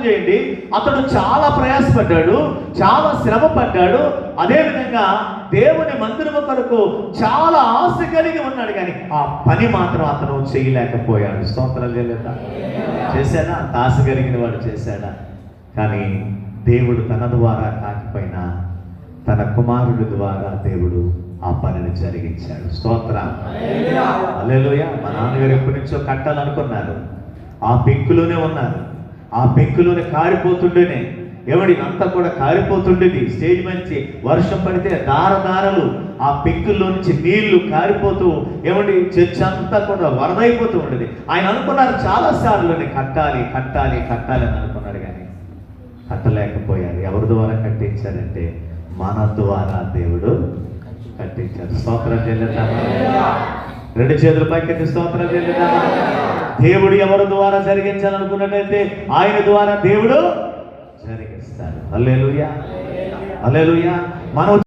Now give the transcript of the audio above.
చేయండి. అతడు చాలా ప్రయాసపడ్డాడు, చాలా శ్రమ పడ్డాడు. అదేవిధంగా దేవుని మందిరము కొరకు చాలా ఆశ కలిగి ఉన్నాడు, కానీ ఆ పని మాత్రం అతను చేయలేకపోయాడు. స్తోత్రాలు చేయలేదా? చేశాడా? అంత ఆశ కలిగిన వాడు చేశాడా? కానీ దేవుడు తన ద్వారా కాకపోయినా తన కుమారుడి ద్వారా దేవుడు ఆ పనిని జరిగించాడు. స్తోత్రం, హల్లెలూయా. మా నాన్నగారు ఎప్పటి నుంచో కట్టాలనుకున్నారు. ఆ పెంకులోనే ఉన్నారు. ఆ పెంకులోనే కారిపోతుండేనే, అంతా కూడా కారిపోతుండేది. స్టేజ్ మంచి వర్షం పడితే దారదారలు ఆ పెంకుల్లో నుంచి నీళ్లు కారిపోతూ చర్చ్ అంతా కూడా వరదైపోతూ ఉండేది. ఆయన అనుకున్నారు చాలా సార్లు కట్టాలి కట్టాలి కట్టాలి అని అనుకున్నాడు, కానీ కట్టలేకపోయారు. ఎవరి ద్వారా కట్టించారంటే మన ద్వారా దేవుడు కట్టించారు. స్తోత్రం చెల్లిద్దామా? 2 చేతుల పైకి స్తోత్రం చెల్లిద్దామా? దేవుడు ఎవరి ద్వారా జరిగించాలనుకున్నట్టయితే ఆయన ద్వారా దేవుడు జరిగిస్తాడు. హల్లెలూయా, హల్లెలూయా. మనం